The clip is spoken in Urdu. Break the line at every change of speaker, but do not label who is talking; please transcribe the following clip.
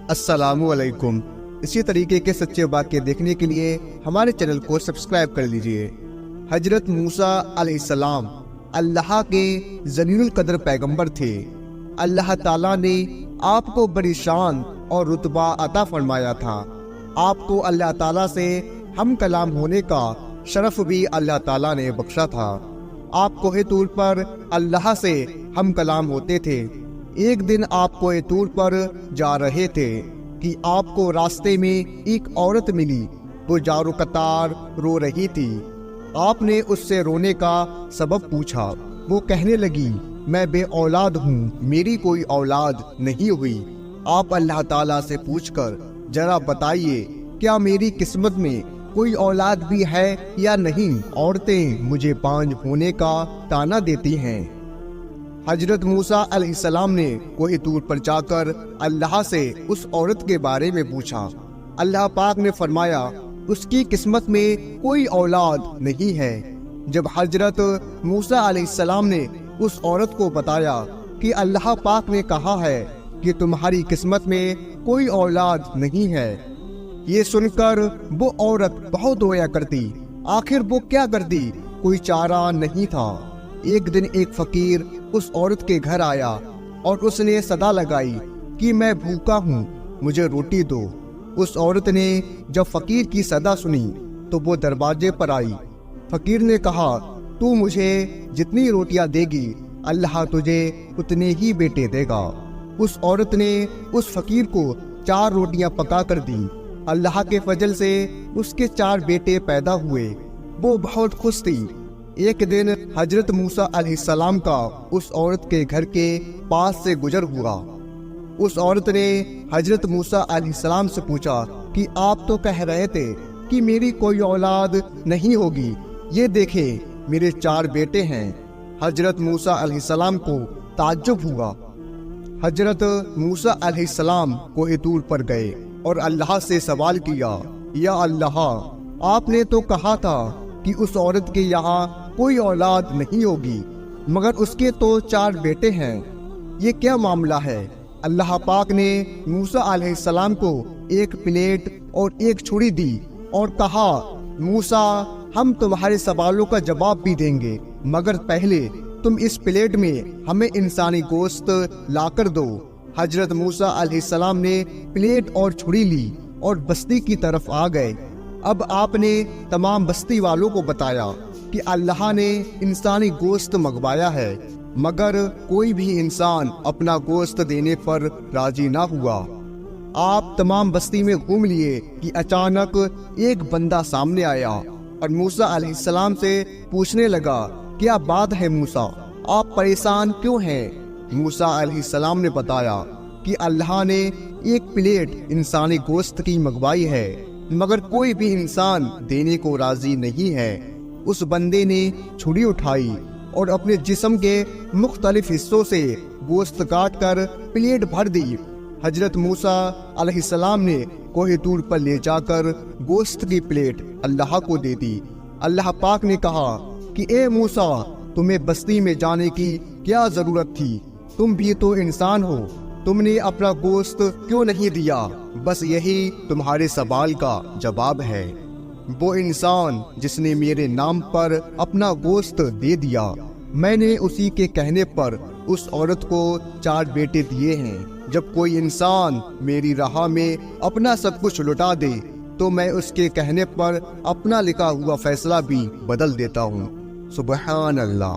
السلام علیکم۔ اسی طریقے کے سچے واقعے دیکھنے کے لیے ہمارے چینل کو سبسکرائب کر لیجئے۔ حضرت موسیٰ علیہ السلام اللہ کے ذلیل القدر پیغمبر تھے۔ اللہ تعالیٰ نے آپ کو بڑی شان اور رتبہ عطا فرمایا تھا۔ آپ کو اللہ تعالیٰ سے ہم کلام ہونے کا شرف بھی اللہ تعالیٰ نے بخشا تھا۔ آپ کوہ طور پر اللہ سے ہم کلام ہوتے تھے۔ ایک دن آپ کوہ طور پر جا رہے تھے کہ آپ کو راستے میں ایک عورت ملی۔ وہ جارو قطار رو رہی تھی۔ آپ نے اس سے رونے کا سبب پوچھا۔ وہ کہنے لگی، میں بے اولاد ہوں، میری کوئی اولاد نہیں ہوئی۔ آپ اللہ تعالیٰ سے پوچھ کر ذرا بتائیے، کیا میری قسمت میں کوئی اولاد بھی ہے یا نہیں؟ عورتیں مجھے بانجھ ہونے کا طعنہ دیتی ہیں۔ حضرت موسیٰ علیہ السلام نے کوہ طور پر جا کر اللہ سے اس عورت کے بارے میں پوچھا۔ اللہ پاک نے فرمایا، اس کی قسمت میں کوئی اولاد نہیں ہے۔ جب حضرت موسیٰ علیہ السلام نے اس عورت کو بتایا کہ اللہ پاک نے کہا ہے کہ تمہاری قسمت میں کوئی اولاد نہیں ہے، یہ سن کر وہ عورت بہت رویا کرتی۔ آخر وہ کیا کرتی؟ کوئی چارہ نہیں تھا۔ ایک دن ایک فقیر اس عورت کے گھر آیا اور اس نے صدا لگائی کہ میں بھوکا ہوں، مجھے روٹی دو۔ اس عورت نے جب فقیر کی صدا سنی تو وہ دروازے پر آئی۔ فقیر نے کہا، تو مجھے جتنی روٹیاں دے گی اللہ تجھے اتنے ہی بیٹے دے گا۔ اس عورت نے اس فقیر کو 4 روٹیاں پکا کر دی۔ اللہ کے فضل سے اس کے 4 بیٹے پیدا ہوئے۔ وہ بہت خوش تھی۔ ایک دن حضرت موسیٰ علیہ السلام کا اس عورت کے گھر کے پاس سے گزر ہوا۔ اس عورت نے حضرت موسیٰ علیہ السلام سے پوچھا کہ آپ تو کہہ رہے تھے کہ میری کوئی اولاد نہیں ہوگی، یہ دیکھیں میرے 4 بیٹے ہیں۔ حضرت موسیٰ علیہ السلام کو تعجب ہوا۔ حضرت موسیٰ علیہ السلام کوہ طور پر گئے اور اللہ سے سوال کیا، یا اللہ، آپ نے تو کہا تھا کہ اس عورت کے یہاں کوئی اولاد نہیں ہوگی، مگر اس کے تو 4 بیٹے ہیں، یہ کیا معاملہ ہے؟ اللہ پاک نے موسیٰ علیہ السلام کو ایک پلیٹ اور ایک چھری دی اور کہا، موسیٰ، ہم تمہارے سوالوں کا جواب بھی دیں گے، مگر پہلے تم اس پلیٹ میں ہمیں انسانی گوشت لا کر دو۔ حضرت موسیٰ علیہ السلام نے پلیٹ اور چھری لی اور بستی کی طرف آ گئے۔ اب آپ نے تمام بستی والوں کو بتایا کہ اللہ نے انسانی گوشت منگوایا ہے، مگر کوئی بھی انسان اپنا گوشت دینے پر راضی نہ ہوا۔ آپ تمام بستی میں گھوم لیے کہ اچانک ایک بندہ سامنے آیا اور موسیٰ علیہ السلام سے پوچھنے لگا، کیا بات ہے موسیٰ، آپ پریشان کیوں ہیں؟ موسیٰ علیہ السلام نے بتایا کہ اللہ نے ایک پلیٹ انسانی گوشت کی منگوائی ہے، مگر کوئی بھی انسان دینے کو راضی نہیں ہے۔ اس بندے نے چھری اٹھائی اور اپنے جسم کے مختلف حصوں سے گوشت کاٹ کر پلیٹ بھر دی۔ حضرت موسیٰ علیہ السلام نے کوہ طور پر لے جا کر گوشت کی پلیٹ اللہ کو دے دی۔ اللہ پاک نے کہا کہ اے موسیٰ، تمہیں بستی میں جانے کی کیا ضرورت تھی؟ تم بھی تو انسان ہو، تم نے اپنا گوشت کیوں نہیں دیا؟ بس یہی تمہارے سوال کا جواب ہے۔ وہ انسان جس نے میرے نام پر اپنا گوشت دے دیا، میں نے اسی کے کہنے پر اس عورت کو 4 بیٹے دیے ہیں۔ جب کوئی انسان میری راہ میں اپنا سب کچھ لٹا دے تو میں اس کے کہنے پر اپنا لکھا ہوا فیصلہ بھی بدل دیتا ہوں۔ سبحان اللہ۔